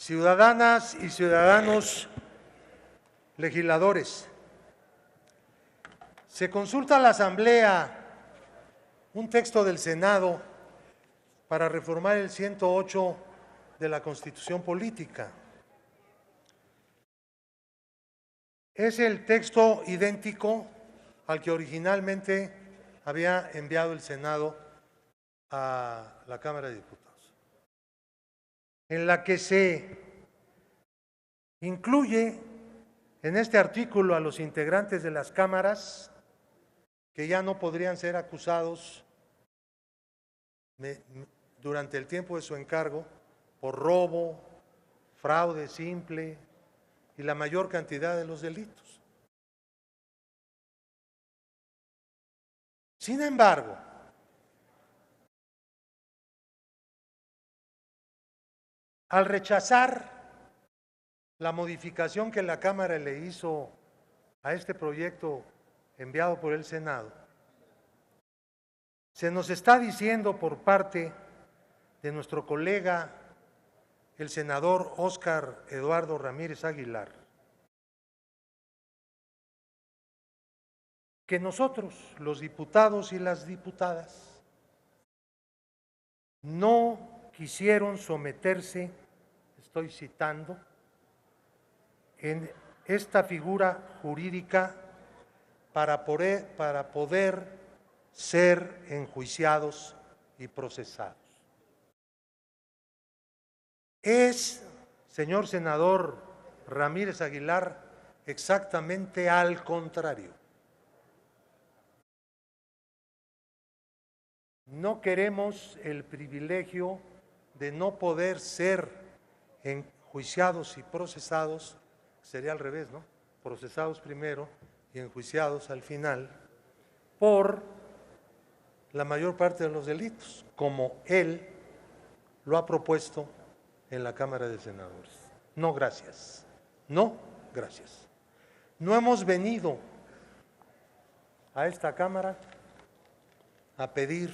ciudadanas y ciudadanos legisladores, se consulta a la Asamblea un texto del Senado para reformar el 108 de la Constitución Política. Es el texto idéntico al que originalmente había enviado el Senado a la Cámara de Diputados, en la que se incluye en este artículo a los integrantes de las cámaras que ya no podrían ser acusados durante el tiempo de su encargo por robo, fraude simple y la mayor cantidad de los delitos. Sin embargo, al rechazar la modificación que la Cámara le hizo a este proyecto enviado por el Senado, se nos está diciendo por parte de nuestro colega, el senador Óscar Eduardo Ramírez Aguilar, que nosotros, los diputados y las diputadas, no quisieron someterse, estoy citando, en esta figura jurídica para poder ser enjuiciados y procesados. Es, señor senador Ramírez Aguilar, exactamente al contrario. No queremos el privilegio de no poder ser enjuiciados y procesados, sería al revés, ¿no? Procesados primero y enjuiciados al final, por la mayor parte de los delitos, como él lo ha propuesto en la Cámara de Senadores. No, gracias. No, gracias. No hemos venido a esta Cámara a pedir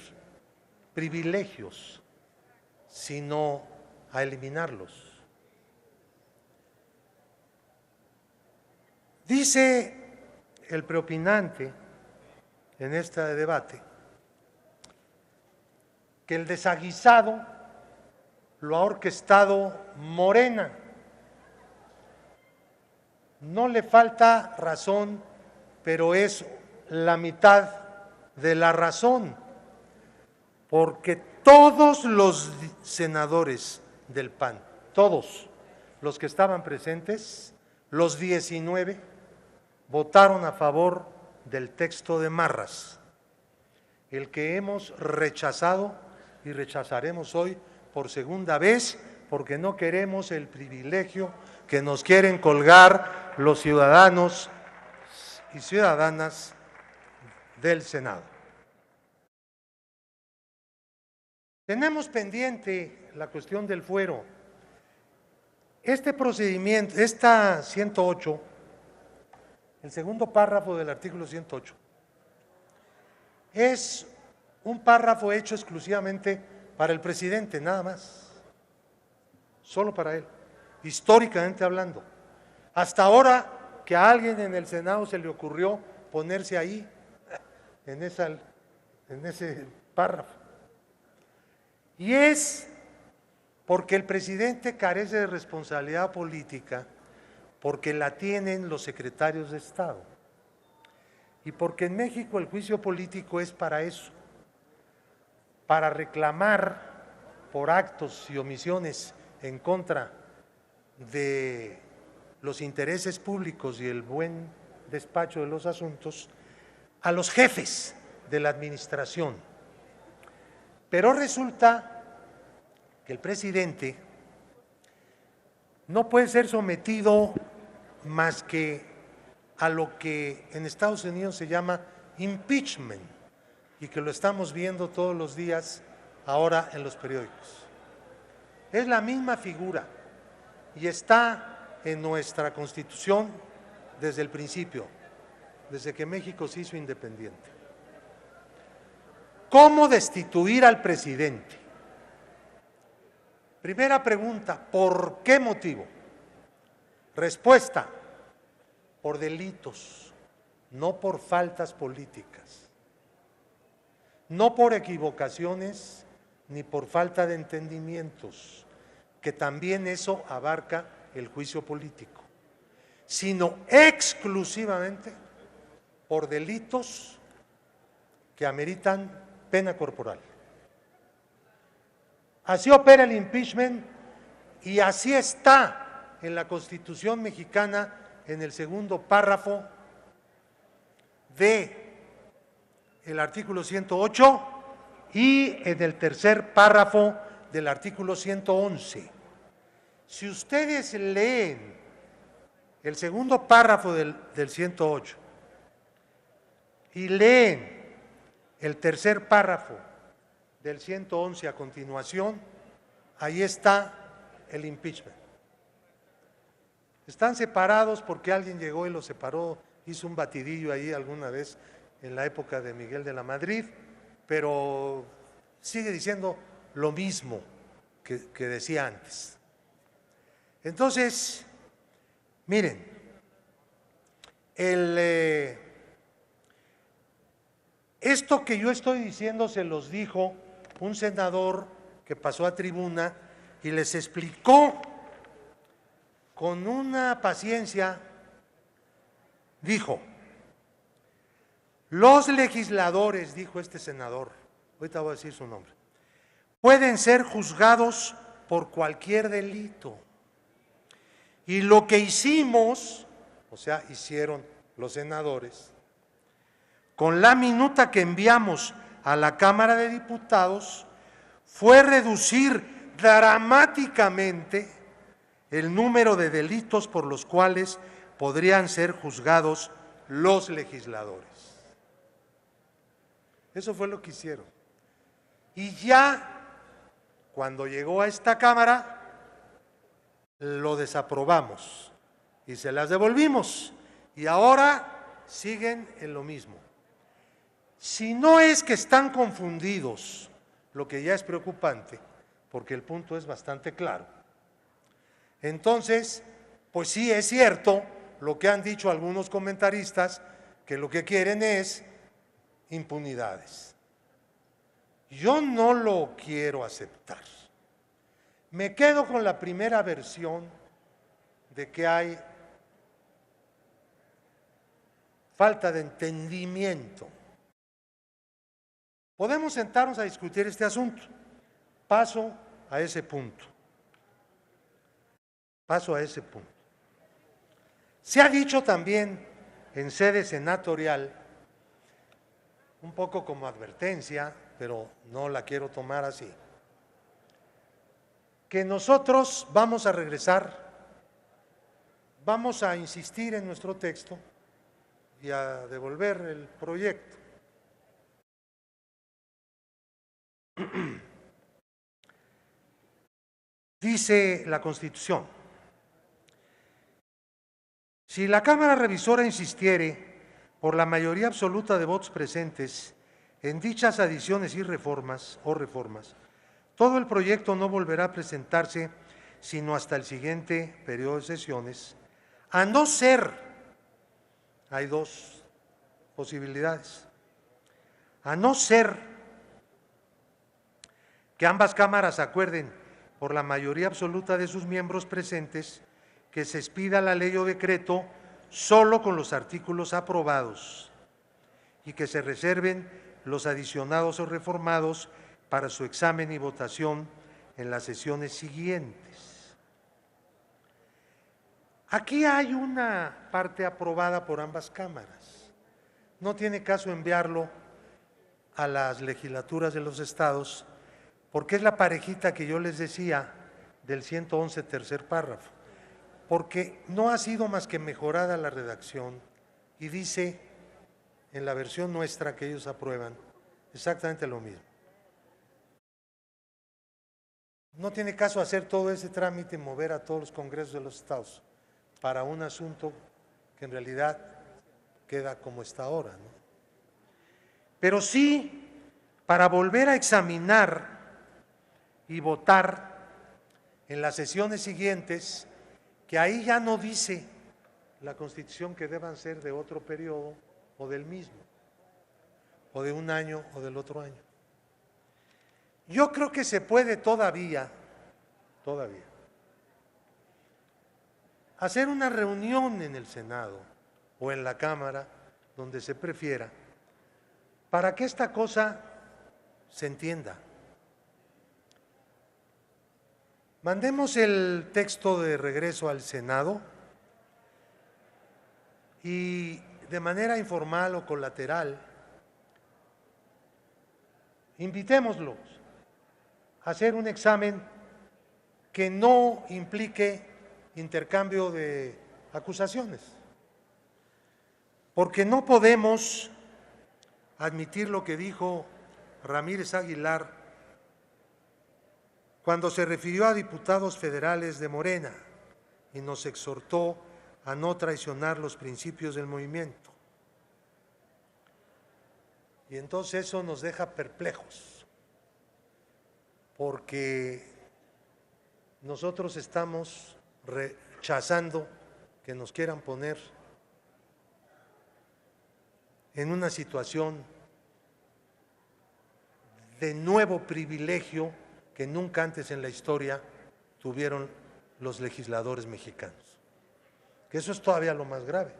privilegios, sino a eliminarlos. Dice el preopinante en este debate que el desaguisado lo ha orquestado Morena. No le falta razón, pero es la mitad de la razón, porque todos los senadores del PAN, todos los que estaban presentes, los 19, votaron a favor del texto de Marras, el que hemos rechazado y rechazaremos hoy por segunda vez, porque no queremos el privilegio que nos quieren colgar los ciudadanos y ciudadanas del Senado. Tenemos pendiente la cuestión del fuero. Este procedimiento, esta 108, el segundo párrafo del artículo 108, es un párrafo hecho exclusivamente para el presidente, nada más, solo para él, históricamente hablando. Hasta ahora que a alguien en el Senado se le ocurrió ponerse ahí, en ese párrafo. Y es porque el presidente carece de responsabilidad política, porque la tienen los secretarios de Estado. Y porque en México el juicio político es para eso, para reclamar por actos y omisiones en contra de los intereses públicos y el buen despacho de los asuntos a los jefes de la administración. Pero resulta que el presidente no puede ser sometido más que a lo que en Estados Unidos se llama impeachment y que lo estamos viendo todos los días ahora en los periódicos. Es la misma figura y está en nuestra Constitución desde el principio, desde que México se hizo independiente. ¿Cómo destituir al presidente? Primera pregunta, ¿por qué motivo? Respuesta, por delitos, no por faltas políticas, no por equivocaciones ni por falta de entendimientos, que también eso abarca el juicio político, sino exclusivamente por delitos que ameritan pena corporal. Así opera el impeachment y así está en la Constitución mexicana en el segundo párrafo de el artículo 108 y en el tercer párrafo del artículo 111. Si ustedes leen el segundo párrafo del 108 y leen el tercer párrafo del 111 a continuación, ahí está el impeachment. Están separados porque alguien llegó y los separó, hizo un batidillo ahí alguna vez en la época de Miguel de la Madrid, pero sigue diciendo lo mismo que decía antes. Entonces, miren, esto que yo estoy diciendo se los dijo un senador que pasó a tribuna y les explicó con una paciencia, dijo, los legisladores, dijo este senador, ahorita voy a decir su nombre, pueden ser juzgados por cualquier delito. Y lo que hicimos, o sea, hicieron los senadores, con la minuta que enviamos a la Cámara de Diputados, fue reducir dramáticamente el número de delitos por los cuales podrían ser juzgados los legisladores. Eso fue lo que hicieron. Y ya, cuando llegó a esta Cámara, lo desaprobamos y se las devolvimos. Y ahora siguen en lo mismo. Si no es que están confundidos, lo que ya es preocupante, porque el punto es bastante claro, entonces, pues sí es cierto lo que han dicho algunos comentaristas, que lo que quieren es impunidades. Yo no lo quiero aceptar. Me quedo con la primera versión de que hay falta de entendimiento. Podemos sentarnos a discutir este asunto. Paso a ese punto. Se ha dicho también en sede senatorial, un poco como advertencia, pero no la quiero tomar así, que nosotros vamos a regresar, vamos a insistir en nuestro texto y a devolver el proyecto. Dice la Constitución, si la Cámara Revisora insistiere por la mayoría absoluta de votos presentes en dichas adiciones y reformas, todo el proyecto no volverá a presentarse sino hasta el siguiente periodo de sesiones, a no ser, hay dos posibilidades, a no ser que ambas cámaras acuerden por la mayoría absoluta de sus miembros presentes que se expida la ley o decreto solo con los artículos aprobados y que se reserven los adicionados o reformados para su examen y votación en las sesiones siguientes. Aquí hay una parte aprobada por ambas cámaras. No tiene caso enviarlo a las legislaturas de los estados porque es la parejita que yo les decía del 111 tercer párrafo, porque no ha sido más que mejorada la redacción y dice en la versión nuestra que ellos aprueban exactamente lo mismo. No tiene caso hacer todo ese trámite y mover a todos los congresos de los estados para un asunto que en realidad queda como está ahora, ¿no? Pero sí, para volver a examinar y votar en las sesiones siguientes, que ahí ya no dice la Constitución que deban ser de otro periodo o del mismo, o de un año o del otro año. Yo creo que se puede todavía, hacer una reunión en el Senado o en la Cámara, donde se prefiera, para que esta cosa se entienda. Mandemos el texto de regreso al Senado y de manera informal o colateral, invitémoslos a hacer un examen que no implique intercambio de acusaciones, porque no podemos admitir lo que dijo Ramírez Aguilar cuando se refirió a diputados federales de Morena y nos exhortó a no traicionar los principios del movimiento. Y entonces eso nos deja perplejos, porque nosotros estamos rechazando que nos quieran poner en una situación de nuevo privilegio que nunca antes en la historia tuvieron los legisladores mexicanos. Que eso es todavía lo más grave,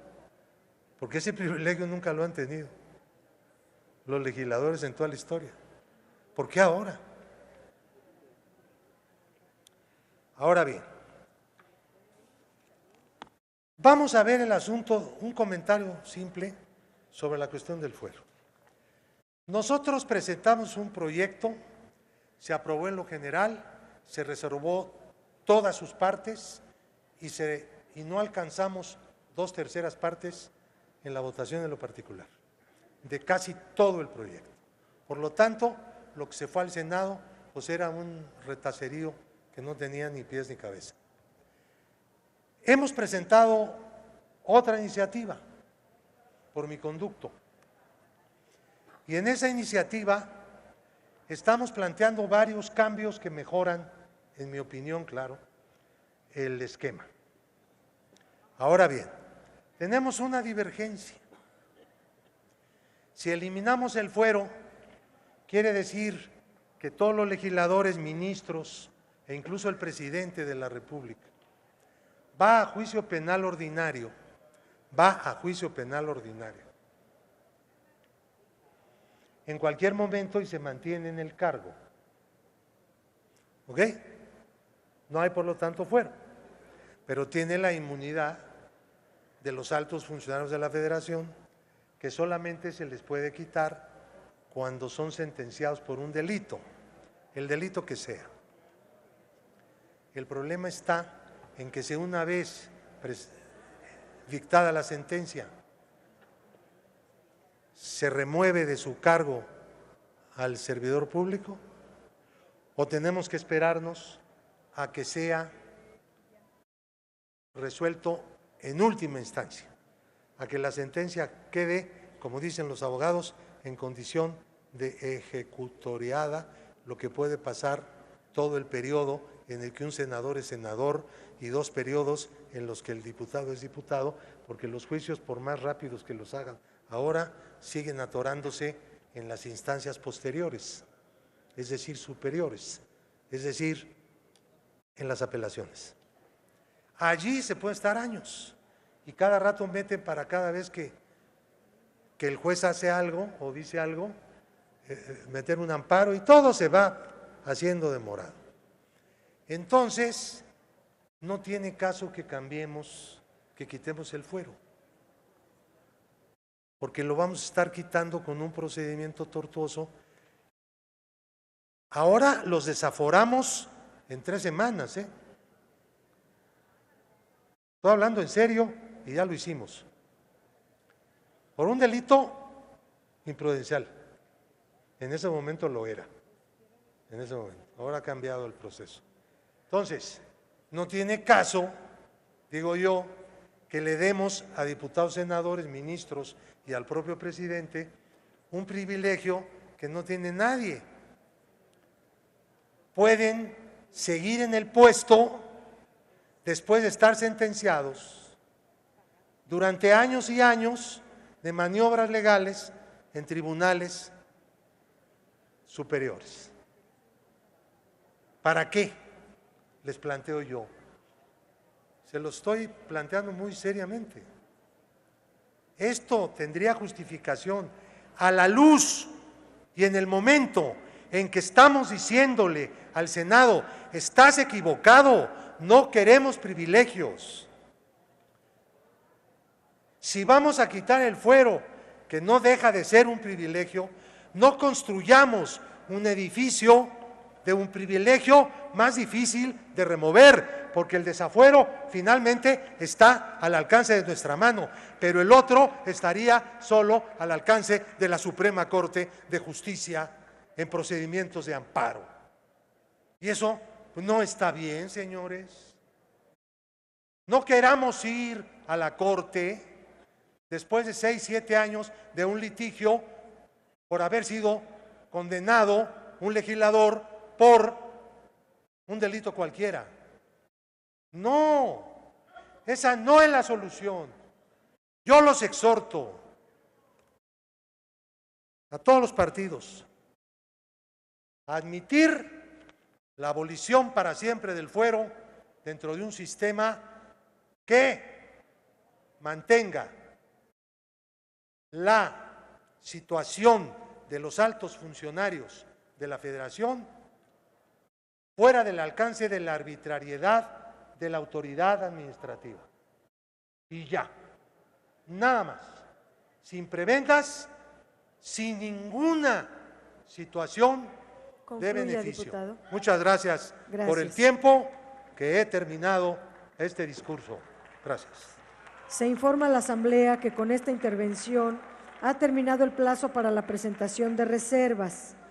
porque ese privilegio nunca lo han tenido los legisladores en toda la historia. ¿Por qué ahora? Ahora bien, vamos a ver el asunto, un comentario simple sobre la cuestión del fuero. Nosotros presentamos un proyecto, se aprobó en lo general, se reservó todas sus partes y no alcanzamos 2/3 partes en la votación en lo particular, de casi todo el proyecto. Por lo tanto, lo que se fue al Senado pues era un retacerío que no tenía ni pies ni cabeza. Hemos presentado otra iniciativa por mi conducto, y en esa iniciativa estamos planteando varios cambios que mejoran, en mi opinión, claro, el esquema. Ahora bien, tenemos una divergencia. Si eliminamos el fuero, quiere decir que todos los legisladores, ministros e incluso el presidente de la República va a juicio penal ordinario, en cualquier momento y se mantiene en el cargo. ¿Ok? No hay, por lo tanto, fuero, pero tiene la inmunidad de los altos funcionarios de la Federación, que solamente se les puede quitar cuando son sentenciados por un delito, el delito que sea. El problema está en que si una vez dictada la sentencia se remueve de su cargo al servidor público, o tenemos que esperarnos a que sea resuelto en última instancia, a que la sentencia quede, como dicen los abogados, en condición de ejecutoriada, lo que puede pasar todo el periodo en el que un senador es senador y 2 periodos en los que el diputado es diputado, porque los juicios, por más rápidos que los hagan ahora, siguen atorándose en las instancias posteriores, es decir, superiores, es decir, en las apelaciones. Allí se puede estar años y cada rato meten para cada vez que el juez hace algo o dice algo, meter un amparo y todo se va haciendo demorado. Entonces, no tiene caso que cambiemos, que quitemos el fuero, porque lo vamos a estar quitando con un procedimiento tortuoso. Ahora los desaforamos en 3 semanas, Estoy hablando en serio y ya lo hicimos. Por un delito imprudencial. En ese momento lo era. En ese momento. Ahora ha cambiado el proceso. Entonces, no tiene caso, digo yo, que le demos a diputados, senadores, ministros y al propio presidente un privilegio que no tiene nadie. Pueden seguir en el puesto después de estar sentenciados durante años y años de maniobras legales en tribunales superiores. ¿Para qué? Les planteo yo. Se lo estoy planteando muy seriamente. Esto tendría justificación a la luz y en el momento en que estamos diciéndole al Senado, estás equivocado, no queremos privilegios. Si vamos a quitar el fuero, que no deja de ser un privilegio, no construyamos un edificio de un privilegio más difícil de remover, porque el desafuero finalmente está al alcance de nuestra mano, pero el otro estaría solo al alcance de la Suprema Corte de Justicia en procedimientos de amparo. Y eso no está bien, señores. No queramos ir a la Corte después de 6, 7 años de un litigio por haber sido condenado un legislador por un delito cualquiera. No, esa no es la solución. Yo los exhorto a todos los partidos a admitir la abolición para siempre del fuero dentro de un sistema que mantenga la situación de los altos funcionarios de la Federación fuera del alcance de la arbitrariedad de la autoridad administrativa. Y ya, nada más, sin prebendas, sin ninguna situación de beneficio. Diputado. Muchas gracias por el Gracias. tiempo que he terminado este discurso. Gracias. Se informa a la Asamblea que con esta intervención ha terminado el plazo para la presentación de reservas.